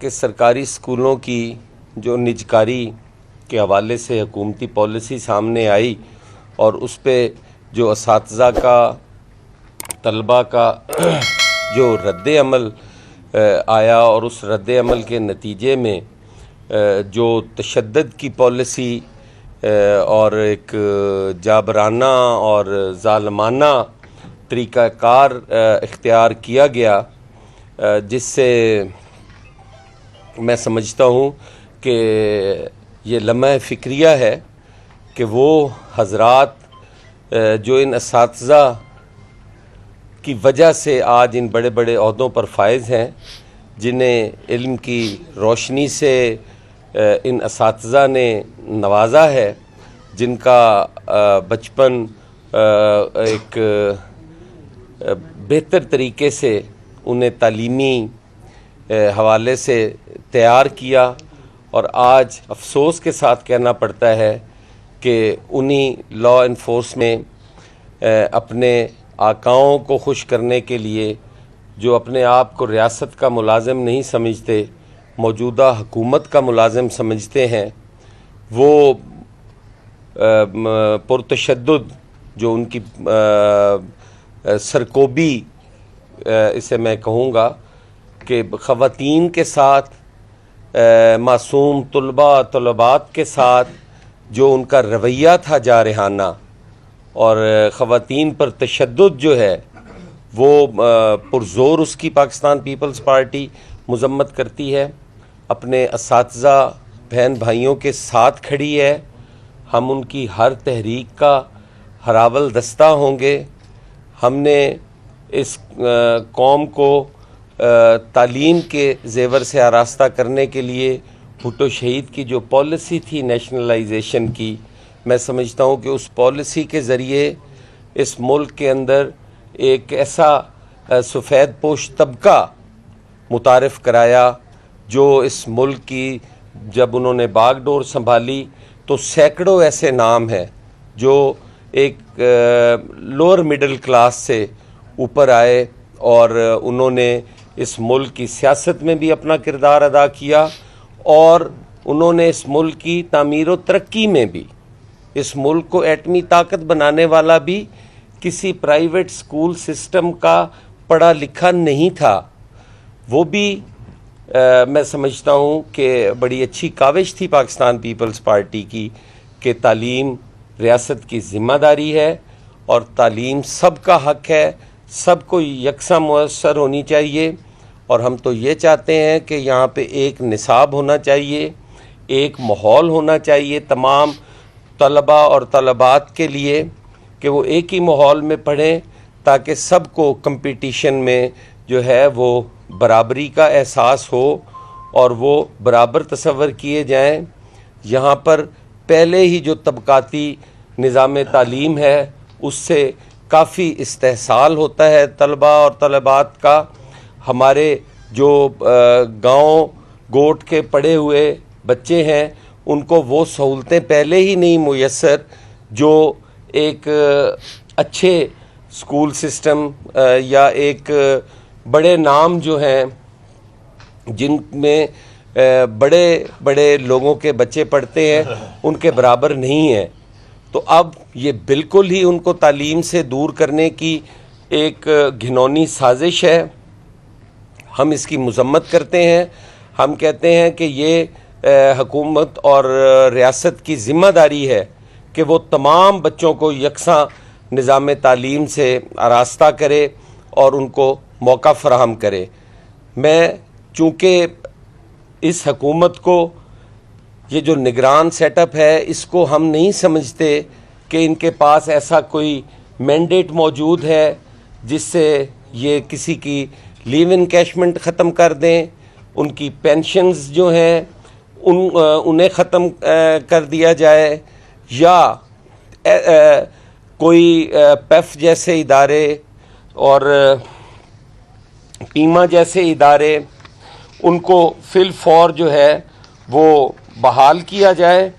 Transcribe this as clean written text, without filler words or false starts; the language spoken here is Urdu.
کہ سرکاری اسکولوں کی جو نجکاری کے حوالے سے حکومتی پالیسی سامنے آئی اور اس پہ جو اساتذہ کا طلباء کا جو رد عمل آیا اور اس رد عمل کے نتیجے میں جو تشدد کی پالیسی اور ایک جابرانہ اور ظالمانہ طریقہ کار اختیار کیا گیا، جس سے میں سمجھتا ہوں کہ یہ لمحہ فکریہ ہے کہ وہ حضرات جو ان اساتذہ کی وجہ سے آج ان بڑے بڑے عہدوں پر فائز ہیں، جنہیں علم کی روشنی سے ان اساتذہ نے نوازا ہے، جن کا بچپن ایک بہتر طریقے سے انہیں تعلیمی حوالے سے تیار کیا، اور آج افسوس کے ساتھ کہنا پڑتا ہے کہ انہی لا انفورس میں اپنے آقاؤں کو خوش کرنے کے لیے، جو اپنے آپ کو ریاست کا ملازم نہیں سمجھتے، موجودہ حکومت کا ملازم سمجھتے ہیں، وہ پرتشدد جو ان کی سرکوبی اسے میں کہوں گا کہ خواتین کے ساتھ، معصوم طلبات کے ساتھ جو ان کا رویہ تھا جارحانہ، اور خواتین پر تشدد جو ہے وہ پرزور اس کی پاکستان پیپلز پارٹی مذمت کرتی ہے، اپنے اساتذہ بہن بھائیوں کے ساتھ کھڑی ہے۔ ہم ان کی ہر تحریک کا ہراول دستہ ہوں گے۔ ہم نے اس قوم کو تعلیم کے زیور سے آراستہ کرنے کے لیے بھٹو شہید کی جو پالیسی تھی نیشنلائزیشن کی، میں سمجھتا ہوں کہ اس پالیسی کے ذریعے اس ملک کے اندر ایک ایسا سفید پوش طبقہ متعارف کرایا جو اس ملک کی، جب انہوں نے باغ ڈور سنبھالی تو سینکڑوں ایسے نام ہیں جو ایک لوور مڈل کلاس سے اوپر آئے، اور انہوں نے اس ملک کی سیاست میں بھی اپنا کردار ادا کیا، اور انہوں نے اس ملک کی تعمیر و ترقی میں بھی، اس ملک کو ایٹمی طاقت بنانے والا بھی کسی پرائیویٹ سکول سسٹم کا پڑھا لکھا نہیں تھا۔ وہ بھی میں سمجھتا ہوں کہ بڑی اچھی کاوش تھی پاکستان پیپلز پارٹی کی کہ تعلیم ریاست کی ذمہ داری ہے، اور تعلیم سب کا حق ہے، سب کو یکساں میسر ہونی چاہیے، اور ہم تو یہ چاہتے ہیں کہ یہاں پہ ایک نصاب ہونا چاہیے، ایک ماحول ہونا چاہیے تمام طلباء اور طالبات کے لیے کہ وہ ایک ہی ماحول میں پڑھیں، تاکہ سب کو کمپٹیشن میں جو ہے وہ برابری کا احساس ہو اور وہ برابر تصور کیے جائیں۔ یہاں پر پہلے ہی جو طبقاتی نظام تعلیم ہے اس سے کافی استحصال ہوتا ہے طلباء اور طالبات کا۔ ہمارے جو گاؤں گوٹ کے پڑھے ہوئے بچے ہیں ان کو وہ سہولتیں پہلے ہی نہیں میسر جو ایک اچھے اسکول سسٹم یا ایک بڑے نام جو ہیں جن میں بڑے بڑے لوگوں کے بچے پڑھتے ہیں ان کے برابر نہیں ہیں۔ تو اب یہ بالکل ہی ان کو تعلیم سے دور کرنے کی ایک گھنونی سازش ہے۔ ہم اس کی مذمت کرتے ہیں۔ ہم کہتے ہیں کہ یہ حکومت اور ریاست کی ذمہ داری ہے کہ وہ تمام بچوں کو یکساں نظام تعلیم سے آراستہ کرے اور ان کو موقع فراہم کرے۔ میں چونکہ اس حکومت کو یہ جو نگران سیٹ اپ ہے اس کو ہم نہیں سمجھتے کہ ان کے پاس ایسا کوئی مینڈیٹ موجود ہے جس سے یہ کسی کی لیو انکیشمنٹ ختم کر دیں، ان کی پینشنز جو ہیں انہیں ختم کر دیا جائے، یا کوئی پیف جیسے ادارے اور پیما جیسے ادارے ان کو فی الفور جو ہے وہ بحال کیا جائے۔